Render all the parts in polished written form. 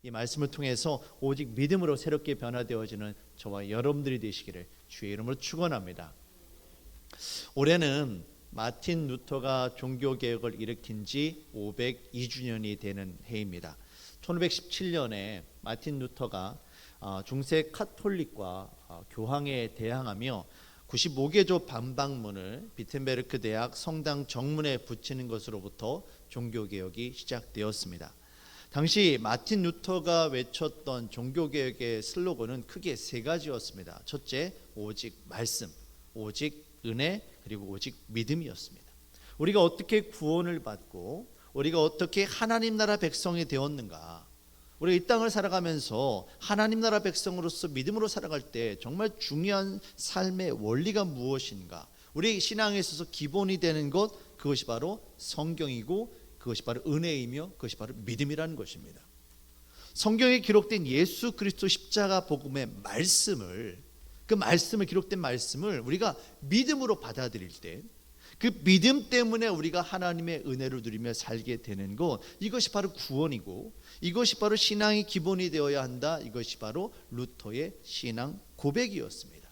이 말씀을 통해서 오직 믿음으로 새롭게 변화되어지는 저와 여러분들이 되시기를 주의 이름으로 축원합니다. 올해는 마틴 루터가 종교개혁을 일으킨 지 502주년이 되는 해입니다. 1517년에 마틴 루터가 중세 카톨릭과 교황에 대항하며 95개조 반박문을 비텐베르크 대학 성당 정문에 붙이는 것으로부터 종교개혁이 시작되었습니다. 당시 마틴 루터가 외쳤던 종교개혁의 슬로건은 크게 세 가지였습니다. 첫째, 오직 말씀, 오직 은혜, 그리고 오직 믿음이었습니다. 우리가 어떻게 구원을 받고 우리가 어떻게 하나님 나라 백성이 되었는가, 우리가 이 땅을 살아가면서 하나님 나라 백성으로서 믿음으로 살아갈 때 정말 중요한 삶의 원리가 무엇인가, 우리 신앙에 있어서 기본이 되는 것, 그것이 바로 성경이고 그것이 바로 은혜이며 그것이 바로 믿음이라는 것입니다. 성경에 기록된 예수 그리스도 십자가 복음의 말씀을, 그 말씀을, 기록된 말씀을 우리가 믿음으로 받아들일 때 그 믿음 때문에 우리가 하나님의 은혜를 누리며 살게 되는 것, 이것이 바로 구원이고 이것이 바로 신앙의 기본이 되어야 한다. 이것이 바로 루터의 신앙 고백이었습니다.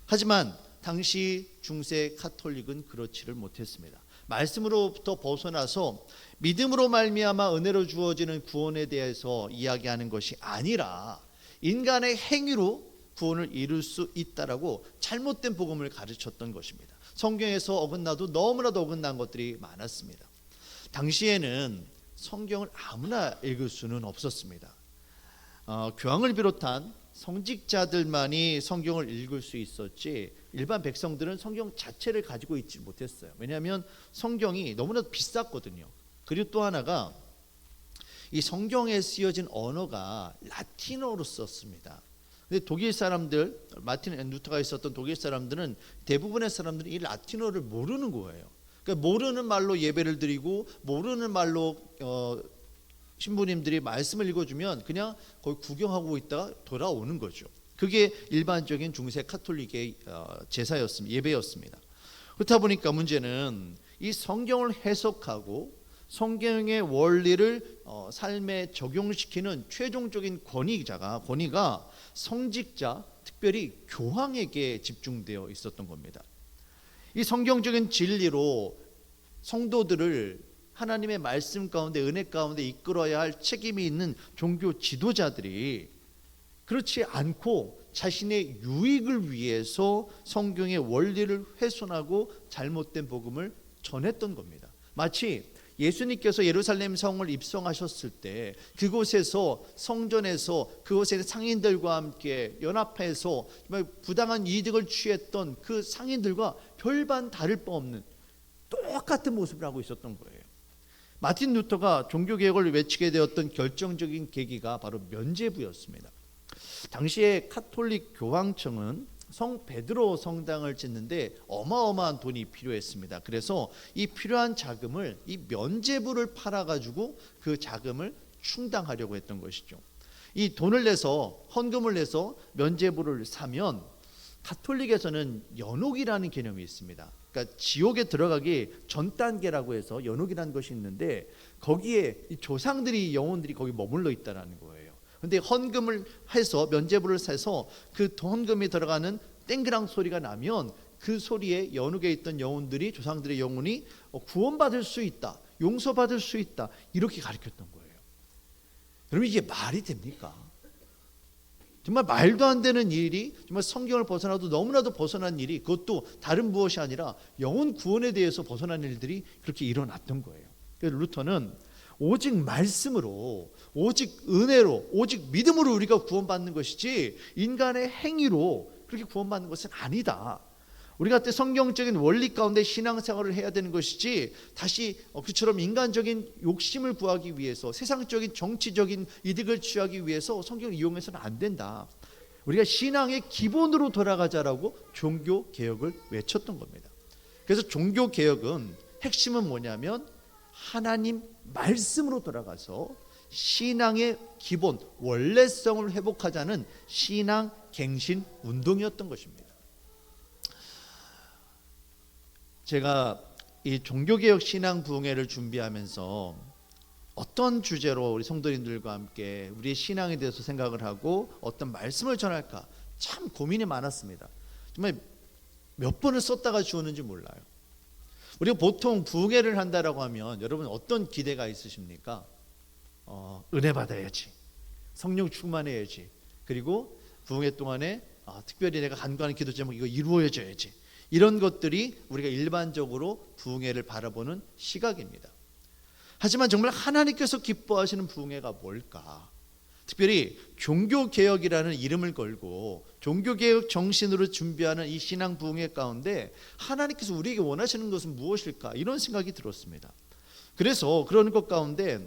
하지만 당시 중세 카톨릭은 그렇지를 못했습니다. 말씀으로부터 벗어나서 믿음으로 말미암아 은혜로 주어지는 구원에 대해서 이야기하는 것이 아니라 인간의 행위로 구원을 이룰 수 있다라고 잘못된 복음을 가르쳤던 것입니다. 성경에서 어긋나도 너무나도 어긋난 것들이 많았습니다. 당시에는 성경을 아무나 읽을 수는 없었습니다. 교황을 비롯한 성직자들만이 성경을 읽을 수 있었지 일반 백성들은 성경 자체를 가지고 있지 못했어요. 왜냐하면 성경이 너무나도 비쌌거든요. 그리고 또 하나가 이 성경에 쓰여진 언어가 라틴어로 썼습니다. 근데 독일 사람들, 마틴 루터가 있었던 독일 사람들은 대부분의 사람들이 이 라틴어를 모르는 거예요. 그러니까 모르는 말로 예배를 드리고 모르는 말로 신부님들이 말씀을 읽어주면 그냥 거기 구경하고 있다가 돌아오는 거죠. 그게 일반적인 중세 카톨릭의 제사였습니다. 예배였습니다. 그렇다 보니까 문제는 이 성경을 해석하고 성경의 원리를 삶에 적용시키는 최종적인 권위가 성직자, 특별히 교황에게 집중되어 있었던 겁니다. 이 성경적인 진리로 성도들을 하나님의 말씀 가운데, 은혜 가운데 이끌어야 할 책임이 있는 종교 지도자들이 그렇지 않고 자신의 유익을 위해서 성경의 원리를 훼손하고 잘못된 복음을 전했던 겁니다. 마치 예수님께서 예루살렘 성을 입성하셨을 때 그곳에서, 성전에서 그곳의 상인들과 함께 연합해서 부당한 이득을 취했던 그 상인들과 별반 다를 바 없는 똑같은 모습을 하고 있었던 거예요. 마틴 루터가 종교개혁을 외치게 되었던 결정적인 계기가 바로 면죄부였습니다. 당시에 카톨릭 교황청은 성 베드로 성당을 짓는데 어마어마한 돈이 필요했습니다. 그래서 이 필요한 자금을, 이 면죄부를 팔아가지고 그 자금을 충당하려고 했던 것이죠. 이 돈을 내서, 헌금을 내서 면죄부를 사면 가톨릭에서는 연옥이라는 개념이 있습니다. 그러니까 지옥에 들어가기 전 단계라고 해서 연옥이라는 것이 있는데 거기에 이 조상들이, 영혼들이 거기 머물러 있다는 거예요. 그런데 헌금을 해서, 면죄부를 사서 그 헌금이 들어가는 땡그랑 소리가 나면 그 소리에 연옥에 있던 영혼들이, 조상들의 영혼이 구원받을 수 있다, 용서받을 수 있다, 이렇게 가르쳤던 거예요. 여러분, 이게 말이 됩니까? 정말 말도 안 되는 일이, 정말 성경을 벗어나도 너무나도 벗어난 일이, 그것도 다른 무엇이 아니라 영혼 구원에 대해서 벗어난 일들이 그렇게 일어났던 거예요. 그래서 루터는 오직 말씀으로, 오직 은혜로, 오직 믿음으로 우리가 구원받는 것이지 인간의 행위로 그렇게 구원받는 것은 아니다. 우리가 성경적인 원리 가운데 신앙생활을 해야 되는 것이지 다시 그처럼 인간적인 욕심을 구하기 위해서, 세상적인 정치적인 이득을 취하기 위해서 성경을 이용해서는 안 된다. 우리가 신앙의 기본으로 돌아가자라고 종교개혁을 외쳤던 겁니다. 그래서 종교개혁은 핵심은 뭐냐면 하나님 말씀으로 돌아가서 신앙의 기본, 원래성을 회복하자는 신앙 갱신 운동이었던 것입니다. 제가 이 종교개혁 신앙 부흥회를 준비하면서 어떤 주제로 우리 성도님들과 함께 우리의 신앙에 대해서 생각을 하고 어떤 말씀을 전할까 참 고민이 많았습니다. 정말 몇 번을 썼다가 주었는지 몰라요. 우리가 보통 부흥회를 한다라고 하면 여러분 어떤 기대가 있으십니까? 은혜 받아야지, 성령 충만해야지, 그리고 부흥회 동안에 특별히 내가 간구하는 기도 제목 이거 이루어져야지, 이런 것들이 우리가 일반적으로 부흥회를 바라보는 시각입니다. 하지만 정말 하나님께서 기뻐하시는 부흥회가 뭘까? 특별히 종교개혁이라는 이름을 걸고 종교개혁 정신으로 준비하는 이 신앙 부흥회 가운데 하나님께서 우리에게 원하시는 것은 무엇일까? 이런 생각이 들었습니다. 그래서 그런 것 가운데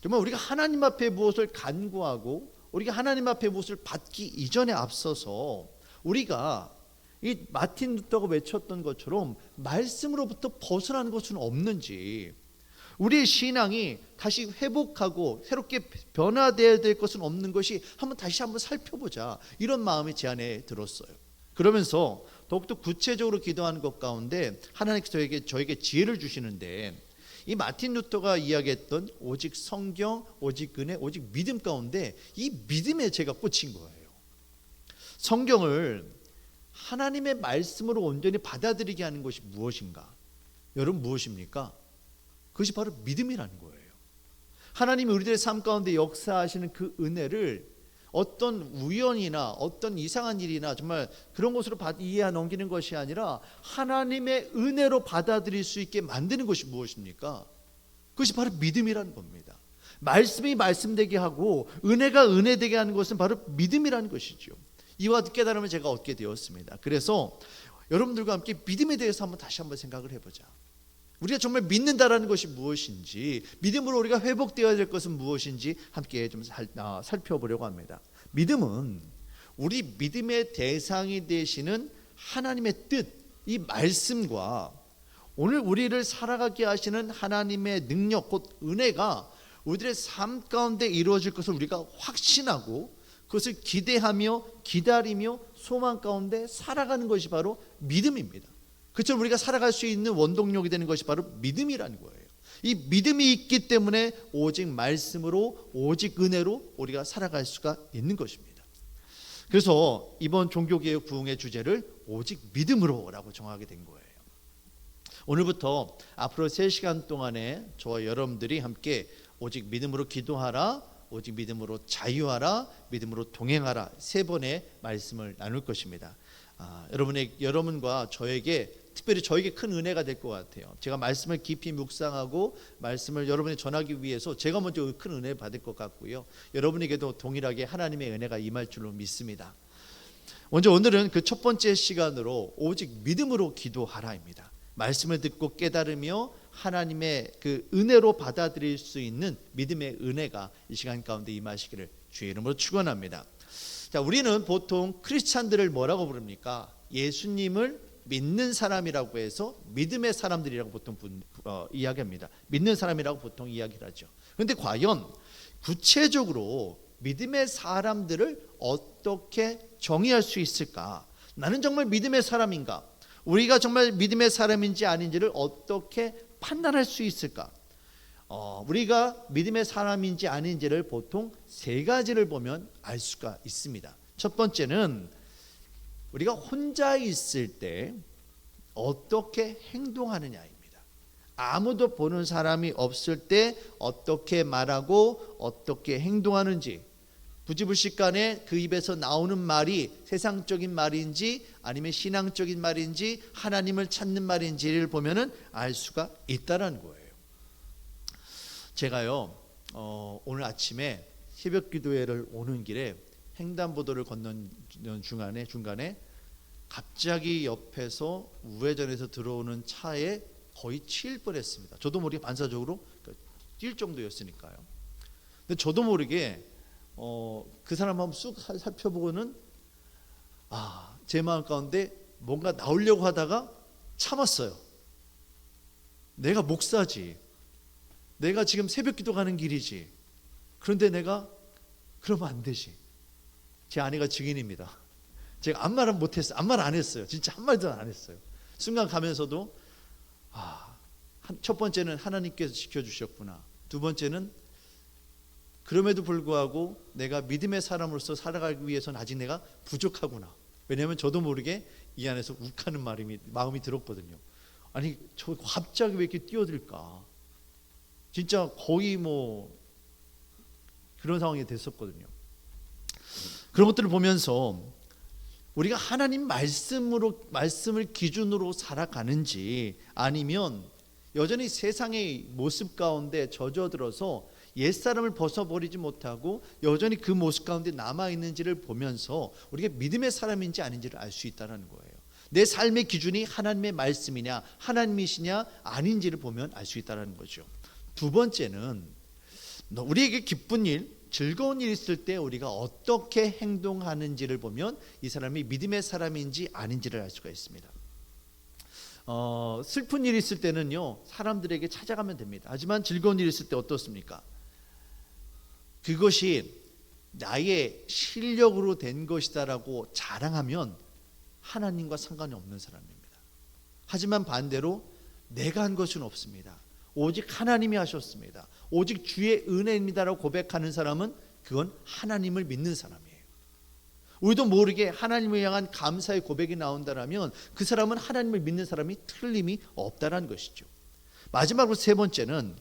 정말 우리가 하나님 앞에 무엇을 간구하고 우리가 하나님 앞에 무엇을 받기 이전에 앞서서 우리가 이 마틴 루터가 외쳤던 것처럼 말씀으로부터 벗어나는 것은 없는지, 우리의 신앙이 다시 회복하고 새롭게 변화되어야 될 것은 없는 것이 다시 한번 살펴보자, 이런 마음이 제 안에 들었어요. 그러면서 더욱더 구체적으로 기도하는 것 가운데 하나님께서 저에게 지혜를 주시는데, 이 마틴 루터가 이야기했던 오직 성경, 오직 은혜, 오직 믿음 가운데 이 믿음에 제가 꽂힌 거예요. 성경을 하나님의 말씀으로 온전히 받아들이게 하는 것이 무엇인가? 여러분 무엇입니까? 그것이 바로 믿음이라는 거예요. 하나님이 우리들의 삶 가운데 역사하시는 그 은혜를 어떤 우연이나 어떤 이상한 일이나 정말 그런 것으로 이해해 넘기는 것이 아니라 하나님의 은혜로 받아들일 수 있게 만드는 것이 무엇입니까? 그것이 바로 믿음이라는 겁니다. 말씀이 말씀되게 하고 은혜가 은혜되게 하는 것은 바로 믿음이라는 것이죠. 이와 깨달음을 제가 얻게 되었습니다. 그래서 여러분들과 함께 믿음에 대해서 다시 한번 생각을 해보자. 우리가 정말 믿는다라는 것이 무엇인지, 믿음으로 우리가 회복되어야 될 것은 무엇인지 함께 좀 살펴보려고 합니다. 믿음은 우리 믿음의 대상이 되시는 하나님의 뜻, 이 말씀과 오늘 우리를 살아가게 하시는 하나님의 능력, 곧 은혜가 우리들의 삶 가운데 이루어질 것을 우리가 확신하고 그것을 기대하며 기다리며 소망 가운데 살아가는 것이 바로 믿음입니다. 그처럼 우리가 살아갈 수 있는 원동력이 되는 것이 바로 믿음이라는 거예요. 이 믿음이 있기 때문에 오직 말씀으로, 오직 은혜로 우리가 살아갈 수가 있는 것입니다. 그래서 이번 종교개혁 부흥의 주제를 오직 믿음으로라고 정하게 된 거예요. 오늘부터 앞으로 3시간 동안에 저와 여러분들이 함께 오직 믿음으로 기도하라, 오직 믿음으로 자유하라, 믿음으로 동행하라 3번의 말씀을 나눌 것입니다. 여러분과 저에게, 특별히 저에게 큰 은혜가 될 것 같아요. 제가 말씀을 깊이 묵상하고 말씀을 여러분에 전하기 위해서 제가 먼저 큰 은혜 받을 것 같고요. 여러분에게도 동일하게 하나님의 은혜가 임할 줄로 믿습니다. 먼저 오늘은 그 첫 번째 시간으로 오직 믿음으로 기도하라입니다. 말씀을 듣고 깨달으며 하나님의 그 은혜로 받아들일 수 있는 믿음의 은혜가 이 시간 가운데 임하시기를 주의 이름으로 축원합니다. 자, 우리는 보통 크리스찬들을 뭐라고 부릅니까? 예수님을 믿는 사람이라고 해서 믿음의 사람들이라고 보통 이야기합니다. 믿는 사람이라고 보통 이야기를 하죠. 그런데 과연 구체적으로 믿음의 사람들을 어떻게 정의할 수 있을까? 나는 정말 믿음의 사람인가? 우리가 정말 믿음의 사람인지 아닌지를 어떻게 판단할 수 있을까? 우리가 믿음의 사람인지 아닌지를 보통 3가지를 보면 알 수가 있습니다. 첫 번째는 우리가 혼자 있을 때 어떻게 행동하느냐입니다. 아무도 보는 사람이 없을 때 어떻게 말하고 어떻게 행동하는지, 부지불식간에 그 입에서 나오는 말이 세상적인 말인지 아니면 신앙적인 말인지 하나님을 찾는 말인지를 보면은 알 수가 있다라는 거예요. 제가요 오늘 아침에 새벽 기도회를 오는 길에 횡단보도를 건너는 중간에 갑자기 옆에서 우회전해서 들어오는 차에 거의 치일 뻔했습니다. 저도 모르게 반사적으로 뛸 정도였으니까요. 근데 저도 모르게 그 사람 한번 쑥 살펴보고는 제 마음 가운데 뭔가 나오려고 하다가 참았어요. 내가 목사지, 내가 지금 새벽 기도 가는 길이지, 그런데 내가 그러면 안 되지. 제 아내가 증인입니다. 제가 아무 말 못했어요. 아무 말 안 했어요. 진짜 한마디도 안 했어요. 순간 가면서도 첫 번째는 하나님께서 지켜주셨구나. 두 번째는 그럼에도 불구하고 내가 믿음의 사람으로서 살아가기 위해서는 아직 내가 부족하구나. 왜냐하면 저도 모르게 이 안에서 욱하는 마음이 들었거든요. 아니 저 갑자기 왜 이렇게 뛰어들까? 진짜 거의 뭐 그런 상황이 됐었거든요. 그런 것들을 보면서 우리가 하나님 말씀을 기준으로 살아가는지 아니면 여전히 세상의 모습 가운데 젖어들어서 옛사람을 벗어버리지 못하고 여전히 그 모습 가운데 남아있는지를 보면서 우리가 믿음의 사람인지 아닌지를 알 수 있다는 거예요. 내 삶의 기준이 하나님의 말씀이냐 하나님이시냐 아닌지를 보면 알 수 있다는 거죠. 두 번째는 우리에게 기쁜 일, 즐거운 일 있을 때 우리가 어떻게 행동하는지를 보면 이 사람이 믿음의 사람인지 아닌지를 알 수가 있습니다. 슬픈 일이 있을 때는요 사람들에게 찾아가면 됩니다. 하지만 즐거운 일이 있을 때 어떻습니까? 그것이 나의 실력으로 된 것이다라고 자랑하면 하나님과 상관이 없는 사람입니다. 하지만 반대로 내가 한 것은 없습니다. 오직 하나님이 하셨습니다. 오직 주의 은혜입니다라고 고백하는 사람은 그건 하나님을 믿는 사람이에요. 우리도 모르게 하나님을 향한 감사의 고백이 나온다라면 그 사람은 하나님을 믿는 사람이 틀림이 없다라는 것이죠. 마지막으로 세 번째는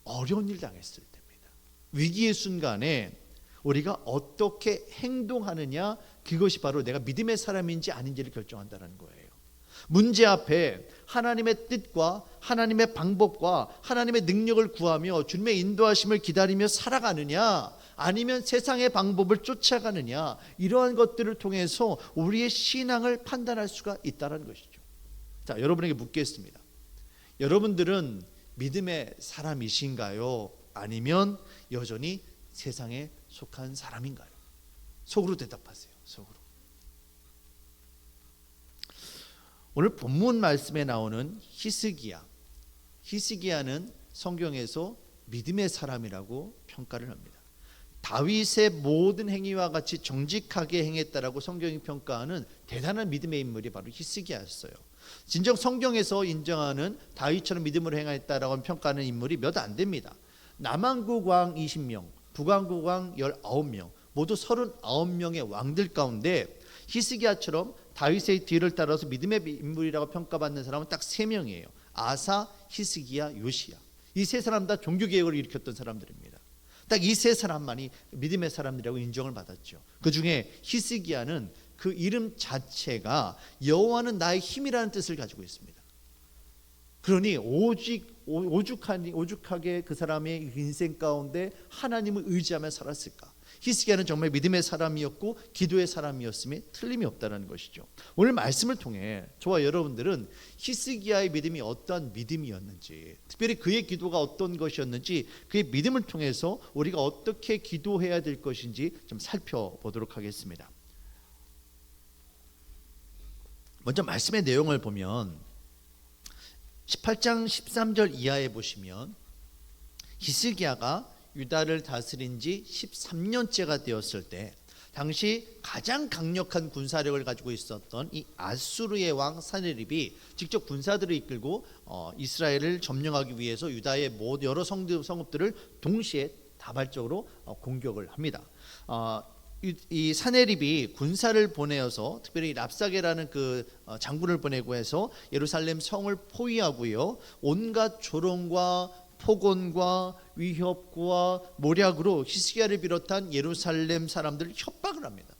어려운 일 당했을 때입니다. 위기의 순간에 우리가 어떻게 행동하느냐, 그것이 바로 내가 믿음의 사람인지 아닌지를 결정한다는 거예요. 문제 앞에 하나님의 뜻과 하나님의 방법과 하나님의 능력을 구하며 주님의 인도하심을 기다리며 살아가느냐, 아니면 세상의 방법을 쫓아가느냐, 이러한 것들을 통해서 우리의 신앙을 판단할 수가 있다는 것이죠. 자, 여러분에게 묻겠습니다. 여러분들은 믿음의 사람이신가요? 아니면 여전히 세상에 속한 사람인가요? 속으로 대답하세요. 속으로. 오늘 본문 말씀에 나오는 히스기야는 성경에서 믿음의 사람이라고 평가를 합니다. 다윗의 모든 행위와 같이 정직하게 행했다라고 성경이 평가하는 대단한 믿음의 인물이 바로 히스기야였어요. 진정 성경에서 인정하는 다윗처럼 믿음으로 행했다라고 평가하는 인물이 몇 안 됩니다. 남왕국 왕 20명, 북왕국 왕 19명, 모두 39명의 왕들 가운데 히스기야처럼 다윗의 뒤를 따라서 믿음의 인물이라고 평가받는 사람은 딱 3명이에요. 아사, 히스기야, 요시야. 이 세 사람 다 종교개혁을 일으켰던 사람들입니다. 딱 이 세 사람만이 믿음의 사람들이라고 인정을 받았죠. 그 중에 히스기야는 그 이름 자체가 여호와는 나의 힘이라는 뜻을 가지고 있습니다. 그러니 오죽하게 그 사람의 인생 가운데 하나님을 의지하며 살았을까. 히스기야는 정말 믿음의 사람이었고 기도의 사람이었음에 틀림이 없다는 것이죠. 오늘 말씀을 통해 저와 여러분들은 히스기야의 믿음이 어떠한 믿음이었는지, 특별히 그의 기도가 어떤 것이었는지, 그의 믿음을 통해서 우리가 어떻게 기도해야 될 것인지 좀 살펴보도록 하겠습니다. 먼저 말씀의 내용을 보면 18장 13절 이하에 보시면 히스기야가 유다를 다스린 지 13년째가 되었을 때 당시 가장 강력한 군사력을 가지고 있었던 이 아수르의 왕 사네립이 직접 군사들을 이끌고 이스라엘을 점령하기 위해서 유다의 여러 성읍들을 동시에 다발적으로 공격을 합니다. 이 사네립이 군사를 보내어서 특별히 랍사게라는 그 장군을 보내고 해서 예루살렘 성을 포위하고요, 온갖 조롱과 폭언과 위협과 모략으로 히스기야를 비롯한 예루살렘 사람들을 협박을 합니다.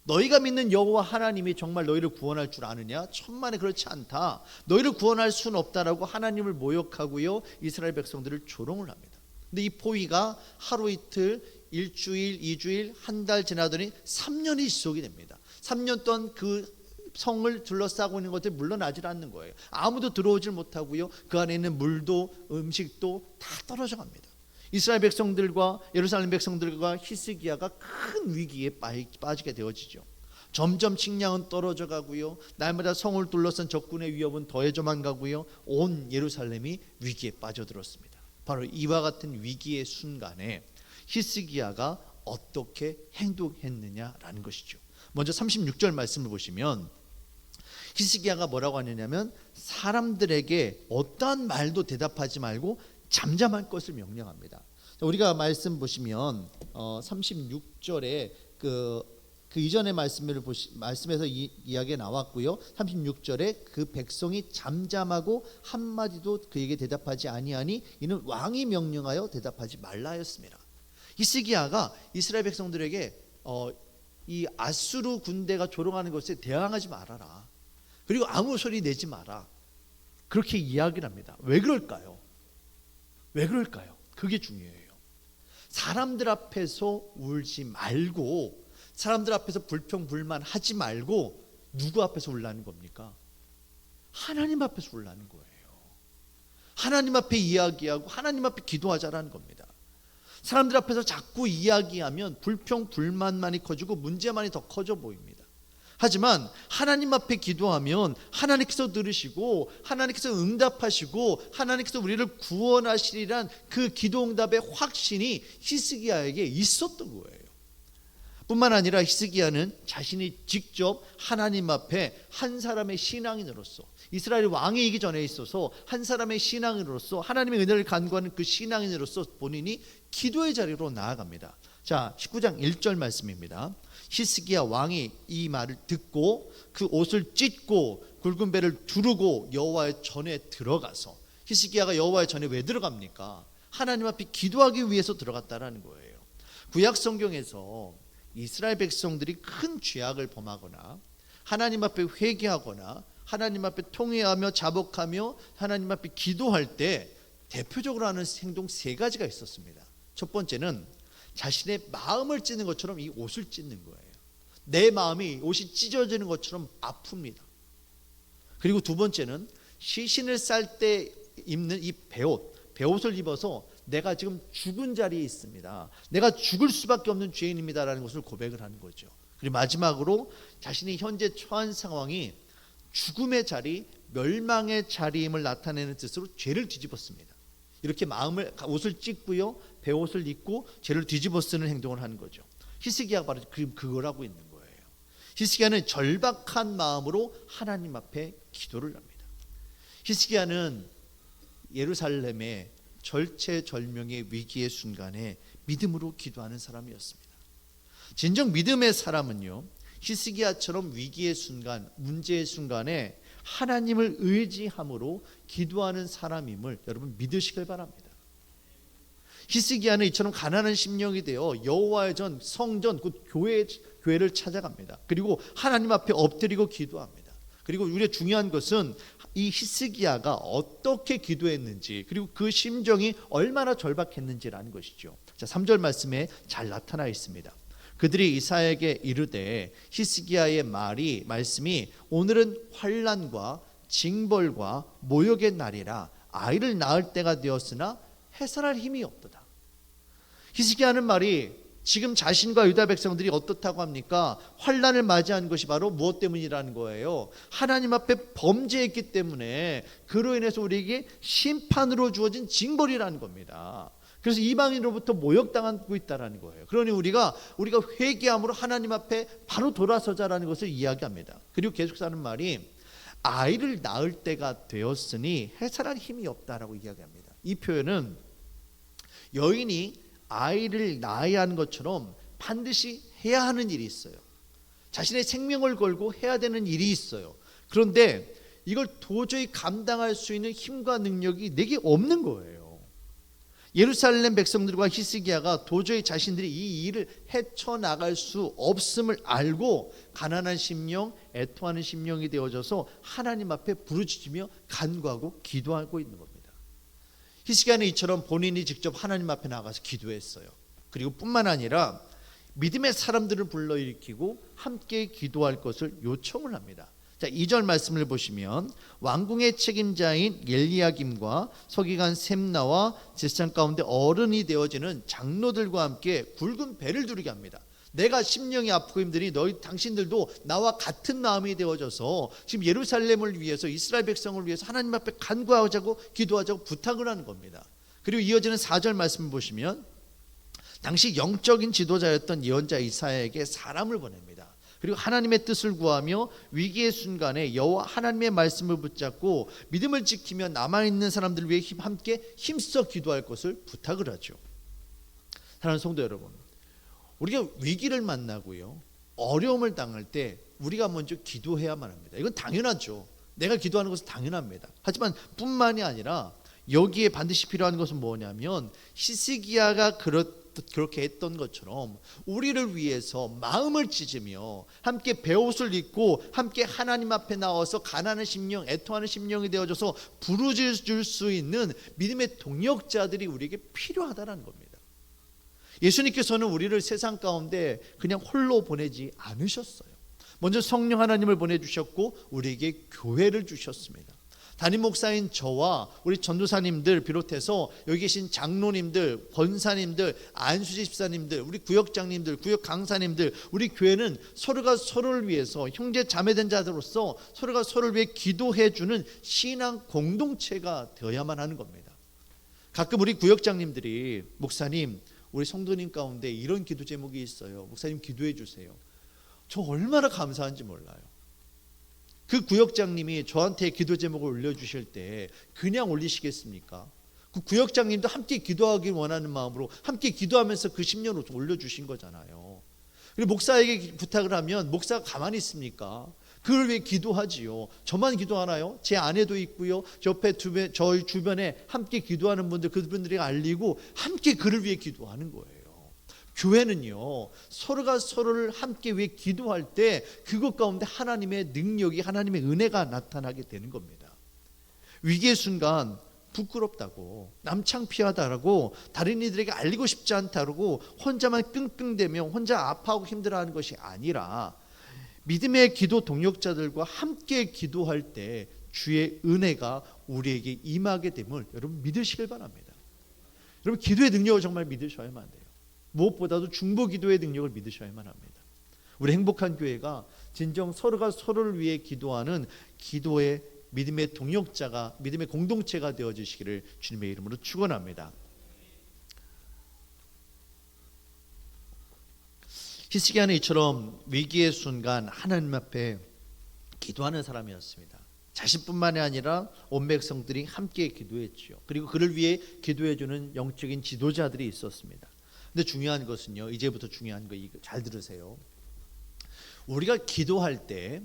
너희가 믿는 여호와 하나님이 정말 너희를 구원할 줄 아느냐? 천만에 그렇지 않다. 너희를 구원할 수는 없다라고 하나님을 모욕하고요, 이스라엘 백성들을 조롱을 합니다. 근데 이 포위가 하루 이틀, 일주일, 2주일, 한 달 지나더니 3년이 지속이 됩니다. 3년 동안 그 성을 둘러싸고 있는 것들이 물러나질 않는 거예요. 아무도 들어오질 못하고요, 그 안에 있는 물도 음식도 다 떨어져 갑니다. 이스라엘 백성들과 예루살렘 백성들과 히스기야가 큰 위기에 빠지게 되어지죠. 점점 식량은 떨어져 가고요, 날마다 성을 둘러싼 적군의 위협은 더해져만 가고요, 온 예루살렘이 위기에 빠져들었습니다. 바로 이와 같은 위기의 순간에 히스기야가 어떻게 행동했느냐라는 것이죠. 먼저 36절 말씀을 보시면 히스기야가 뭐라고 하느냐면 사람들에게 어떠한 말도 대답하지 말고 잠잠할 것을 명령합니다. 우리가 말씀 보시면 36절에 그 이전의 말씀에서 이야기가 나왔고요. 36절에 그 백성이 잠잠하고 한마디도 그에게 대답하지 아니하니 이는 왕이 명령하여 대답하지 말라 하였습니다. 히스기야가 이스라엘 백성들에게 이 아수르 군대가 조롱하는 것에 대항하지 말아라. 그리고 아무 소리 내지 마라. 그렇게 이야기를 합니다. 왜 그럴까요? 왜 그럴까요? 그게 중요해요. 사람들 앞에서 울지 말고, 사람들 앞에서 불평불만하지 말고 누구 앞에서 울라는 겁니까? 하나님 앞에서 울라는 거예요. 하나님 앞에 이야기하고 하나님 앞에 기도하자라는 겁니다. 사람들 앞에서 자꾸 이야기하면 불평불만만이 커지고 문제만이 더 커져 보입니다. 하지만 하나님 앞에 기도하면 하나님께서 들으시고 하나님께서 응답하시고 하나님께서 우리를 구원하시리란 그 기도응답의 확신이 히스기야에게 있었던 거예요. 뿐만 아니라 히스기야는 자신이 직접 하나님 앞에 한 사람의 신앙인으로서, 이스라엘 왕이기 전에 있어서 한 사람의 신앙인으로서 하나님의 은혜를 간구하는 그 신앙인으로서 본인이 기도의 자리로 나아갑니다. 자, 19장 1절 말씀입니다. 히스기야 왕이 이 말을 듣고 그 옷을 찢고 굵은 배를 두르고 여호와의 전에 들어가서, 히스기야가 여호와의 전에 왜 들어갑니까? 하나님 앞에 기도하기 위해서 들어갔다라는 거예요. 구약 성경에서 이스라엘 백성들이 큰 죄악을 범하거나 하나님 앞에 회개하거나 하나님 앞에 통회하며 자복하며 하나님 앞에 기도할 때 대표적으로 하는 행동 세 가지가 있었습니다. 첫 번째는 자신의 마음을 찢는 것처럼 이 옷을 찢는 거예요. 내 마음이 옷이 찢어지는 것처럼 아픕니다. 그리고 두 번째는 시신을 쌀 때 입는 이 배옷을 입어서 내가 지금 죽은 자리에 있습니다. 내가 죽을 수밖에 없는 죄인입니다라는 것을 고백을 하는 거죠. 그리고 마지막으로 자신이 현재 처한 상황이 죽음의 자리, 멸망의 자리임을 나타내는 뜻으로 죄를 뒤집었습니다. 이렇게 옷을 찢고요, 배옷을 입고 죄를 뒤집어 쓰는 행동을 하는 거죠. 히스기야가 바로 그걸 하고 있는 거예요. 히스기야는 절박한 마음으로 하나님 앞에 기도를 합니다. 히스기야는 예루살렘의 절체절명의 위기의 순간에 믿음으로 기도하는 사람이었습니다. 진정 믿음의 사람은요, 히스기야처럼 위기의 순간, 문제의 순간에 하나님을 의지함으로 기도하는 사람임을 여러분 믿으시길 바랍니다. 히스기야는 이처럼 가난한 심령이 되어 여호와의 전, 성전, 곧 교회를 찾아갑니다. 그리고 하나님 앞에 엎드리고 기도합니다. 그리고 우리의 중요한 것은 이 히스기야가 어떻게 기도했는지, 그리고 그 심정이 얼마나 절박했는지라는 것이죠. 자, 3절 말씀에 잘 나타나 있습니다. 그들이 이사야에게 이르되, 히스기야의 말씀이 오늘은 환난과 징벌과 모욕의 날이라 아이를 낳을 때가 되었으나 해산할 힘이 없도다. 히스기야는 말이 지금 자신과 유다 백성들이 어떻다고 합니까? 환난을 맞이한 것이 바로 무엇 때문이라는 거예요? 하나님 앞에 범죄했기 때문에 그로 인해서 우리에게 심판으로 주어진 징벌이라는 겁니다. 그래서 이방인으로부터 모욕당하고 있다는 거예요. 그러니 우리가 회개함으로 하나님 앞에 바로 돌아서자라는 것을 이야기합니다. 그리고 계속 하는 말이 아이를 낳을 때가 되었으니 해산할 힘이 없다라고 이야기합니다. 이 표현은 여인이 아이를 낳아야 하는 것처럼 반드시 해야 하는 일이 있어요. 자신의 생명을 걸고 해야 되는 일이 있어요. 그런데 이걸 도저히 감당할 수 있는 힘과 능력이 내게 없는 거예요. 예루살렘 백성들과 히스기야가 도저히 자신들이 이 일을 헤쳐나갈 수 없음을 알고 가난한 심령, 애통하는 심령이 되어져서 하나님 앞에 부르짖으며 간구하고 기도하고 있는 겁니다. 히스기야는 이처럼 본인이 직접 하나님 앞에 나가서 기도했어요. 그리고 뿐만 아니라 믿음의 사람들을 불러일으키고 함께 기도할 것을 요청을 합니다. 자, 2절 말씀을 보시면 왕궁의 책임자인 엘리야김과 서기관 셈나와 제사장 가운데 어른이 되어지는 장로들과 함께 굵은 배를 두르게 합니다. 내가 심령이 아프고 힘드니 당신들도 나와 같은 마음이 되어져서 지금 예루살렘을 위해서, 이스라엘 백성을 위해서 하나님 앞에 간구하자고 기도하자고 부탁을 하는 겁니다. 그리고 이어지는 4절 말씀을 보시면 당시 영적인 지도자였던 예언자 이사야에게 사람을 보냅니다. 그리고 하나님의 뜻을 구하며 위기의 순간에 여호와 하나님의 말씀을 붙잡고 믿음을 지키며 남아있는 사람들을 위해 함께 힘써 기도할 것을 부탁을 하죠. 사랑하는 성도 여러분, 우리가 위기를 만나고요, 어려움을 당할 때 우리가 먼저 기도해야만 합니다. 이건 당연하죠. 내가 기도하는 것은 당연합니다. 하지만 뿐만이 아니라 여기에 반드시 필요한 것은 뭐냐면 히스기야가 그렇게 했던 것처럼 우리를 위해서 마음을 찢으며 함께 베옷을 입고 함께 하나님 앞에 나와서 가난한 심령, 애통하는 심령이 되어져서 부르짖을 수 있는 믿음의 동역자들이 우리에게 필요하다는 겁니다. 예수님께서는 우리를 세상 가운데 그냥 홀로 보내지 않으셨어요. 먼저 성령 하나님을 보내주셨고 우리에게 교회를 주셨습니다. 담임 목사인 저와 우리 전도사님들 비롯해서 여기 계신 장로님들, 권사님들, 안수지 집사님들, 우리 구역장님들, 구역 강사님들, 우리 교회는 서로가 서로를 위해서 형제 자매된 자들로서 서로가 서로를 위해 기도해주는 신앙 공동체가 되어야만 하는 겁니다. 가끔 우리 구역장님들이 목사님, 우리 성도님 가운데 이런 기도 제목이 있어요. 목사님 기도해 주세요. 저 얼마나 감사한지 몰라요. 그 구역장님이 저한테 기도 제목을 올려주실 때 그냥 올리시겠습니까? 그 구역장님도 함께 기도하길 원하는 마음으로 함께 기도하면서 그 10년을 올려주신 거잖아요. 그리고 목사에게 부탁을 하면 목사가 가만히 있습니까? 그걸 위해 기도하지요. 저만 기도하나요? 제 아내도 있고요. 옆에 저희 주변에 함께 기도하는 분들, 그분들이 알리고 함께 그를 위해 기도하는 거예요. 교회는요, 서로가 서로를 함께 위해 기도할 때 그것 가운데 하나님의 능력이, 하나님의 은혜가 나타나게 되는 겁니다. 위기의 순간 부끄럽다고, 남창피하다고, 다른 이들에게 알리고 싶지 않다고 혼자만 끙끙대며 혼자 아파하고 힘들어하는 것이 아니라 믿음의 기도 동역자들과 함께 기도할 때 주의 은혜가 우리에게 임하게 됨을 여러분 믿으시길 바랍니다. 여러분 기도의 능력을 정말 믿으셔야만 돼요. 무엇보다도 중보 기도의 능력을 믿으셔야만 합니다. 우리 행복한 교회가 진정 서로가 서로를 위해 기도하는 기도의 믿음의 동역자가, 믿음의 공동체가 되어주시기를 주님의 이름으로 축원합니다. 히스기야는 이처럼 위기의 순간 하나님 앞에 기도하는 사람이었습니다. 자신뿐만이 아니라 온 백성들이 함께 기도했죠. 그리고 그를 위해 기도해주는 영적인 지도자들이 있었습니다. 근데 중요한 것은요, 이제부터 중요한 거 이거 잘 들으세요. 우리가 기도할 때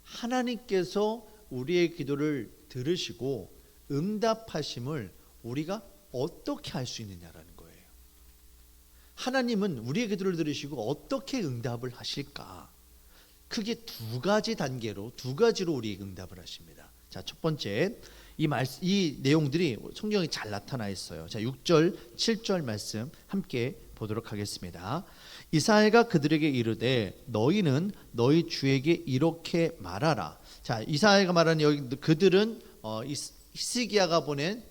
하나님께서 우리의 기도를 들으시고 응답하심을 우리가 어떻게 할 수 있느냐라는 거예요. 하나님은 우리의 기도를 들으시고 어떻게 응답을 하실까? 크게 두 가지 단계로, 두 가지로 우리에게 응답을 하십니다. 자, 첫 번째, 이 내용들이 성경에 잘 나타나 있어요. 자, 6절, 7절 말씀 함께 보도록 하겠습니다. 이사야가 그들에게 이르되 너희는 너희 주에게 이렇게 말하라. 자, 이사야가 말하는 여기 그들은 히스기야가 보낸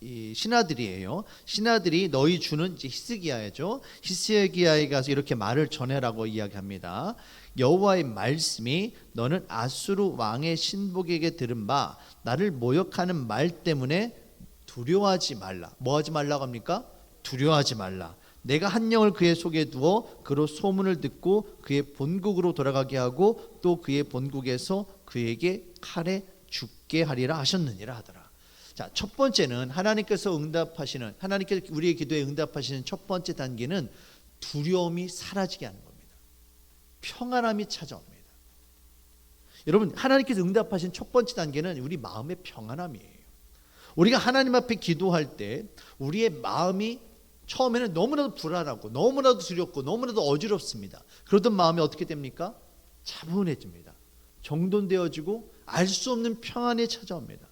이 신하들이에요. 신하들이 너희 주는 이제 히스기야죠. 히스기야에 가서 이렇게 말을 전해라고 이야기합니다. 여호와의 말씀이 너는 아수르 왕의 신복에게 들은 바 나를 모욕하는 말 때문에 두려워하지 말라. 뭐 하지 말라고 합니까? 두려워하지 말라. 내가 한 영을 그의 속에 두어 그로 소문을 듣고 그의 본국으로 돌아가게 하고 또 그의 본국에서 그에게 칼에 죽게 하리라 하셨느니라 하더라. 자, 첫 번째는 하나님께서 우리의 기도에 응답하시는 첫 번째 단계는 두려움이 사라지게 하는 겁니다. 평안함이 찾아옵니다. 여러분, 하나님께서 응답하신 첫 번째 단계는 우리 마음의 평안함이에요. 우리가 하나님 앞에 기도할 때 우리의 마음이 처음에는 너무나도 불안하고 너무나도 두렵고 너무나도 어지럽습니다. 그러던 마음이 어떻게 됩니까? 차분해집니다. 정돈되어지고 알 수 없는 평안이 찾아옵니다.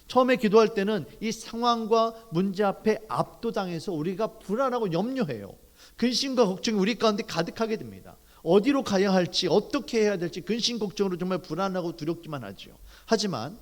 처음에 기도할 때는 이 상황과 문제 앞에 압도당해서 우리가 불안하고 염려해요. 근심과 걱정이 우리 가운데 가득하게 됩니다. 어디로 가야 할지, 어떻게 해야 될지 근심 걱정으로 정말 불안하고 두렵기만 하죠. 하지만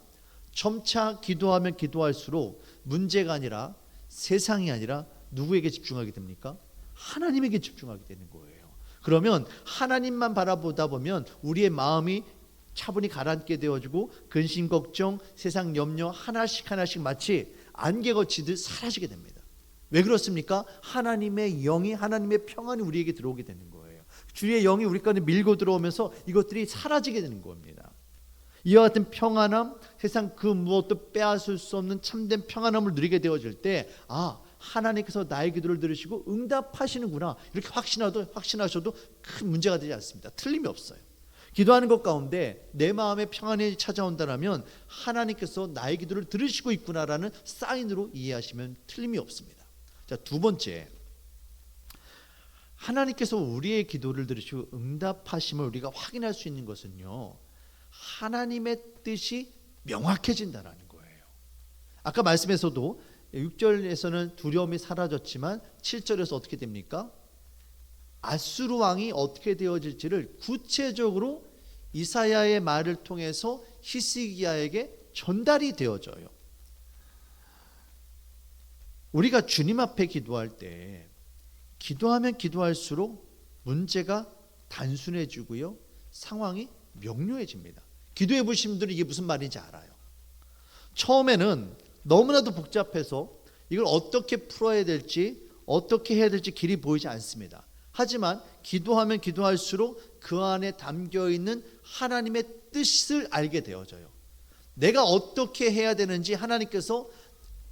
점차 기도하면 기도할수록 문제가 아니라, 세상이 아니라 누구에게 집중하게 됩니까? 하나님에게 집중하게 되는 거예요. 그러면 하나님만 바라보다 보면 우리의 마음이 차분히 가라앉게 되어지고 근심 걱정, 세상 염려 하나씩 마치 안개 거치듯 사라지게 됩니다. 왜 그렇습니까? 하나님의 영이, 하나님의 평안이 우리에게 들어오게 되는 거예요. 주의 영이 우리 가운데 밀고 들어오면서 이것들이 사라지게 되는 겁니다. 이와 같은 평안함, 세상 그 무엇도 빼앗을 수 없는 참된 평안함을 누리게 되어질 때, 하나님께서 나의 기도를 들으시고 응답하시는구나, 이렇게 확신하셔도 큰 문제가 되지 않습니다. 틀림이 없어요. 기도하는 것 가운데 내 마음에 평안이 찾아온다면 하나님께서 나의 기도를 들으시고 있구나라는 사인으로 이해하시면 틀림이 없습니다. 자, 두 번째, 하나님께서 우리의 기도를 들으시고 응답하심을 우리가 확인할 수 있는 것은요, 하나님의 뜻이 명확해진다는 거예요. 아까 말씀에서도 6절에서는 두려움이 사라졌지만 7절에서 어떻게 됩니까? 아수르 왕이 어떻게 되어질지를 구체적으로 이사야의 말을 통해서 히스기야에게 전달이 되어져요. 우리가 주님 앞에 기도할 때 기도하면 기도할수록 문제가 단순해지고요, 상황이 명료해집니다. 기도해 보신 분들은 이게 무슨 말인지 알아요. 처음에는 너무나도 복잡해서 이걸 어떻게 풀어야 될지, 어떻게 해야 될지 길이 보이지 않습니다. 하지만 기도하면 기도할수록 그 안에 담겨있는 하나님의 뜻을 알게 되어져요. 내가 어떻게 해야 되는지 하나님께서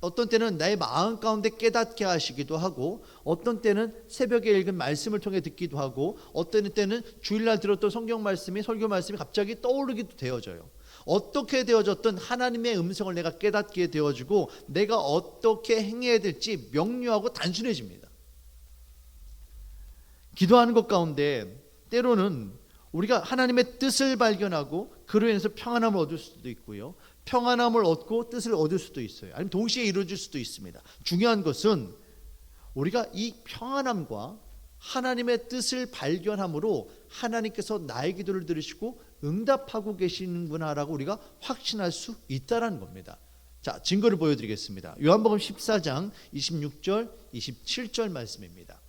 어떤 때는 나의 마음 가운데 깨닫게 하시기도 하고, 어떤 때는 새벽에 읽은 말씀을 통해 듣기도 하고, 어떤 때는 주일날 들었던 성경 말씀이, 설교 말씀이 갑자기 떠오르기도 되어져요. 어떻게 되어졌든 하나님의 음성을 내가 깨닫게 되어지고 내가 어떻게 행해야 될지 명료하고 단순해집니다. 기도하는 것 가운데 때로는 우리가 하나님의 뜻을 발견하고 그로 인해서 평안함을 얻을 수도 있고요, 평안함을 얻고 뜻을 얻을 수도 있어요. 아니면 동시에 이루어질 수도 있습니다. 중요한 것은 우리가 이 평안함과 하나님의 뜻을 발견함으로 하나님께서 나의 기도를 들으시고 응답하고 계시는구나라고 우리가 확신할 수 있다는 겁니다. 자, 증거를 보여드리겠습니다. 요한복음 14장 26절 27절 말씀입니다.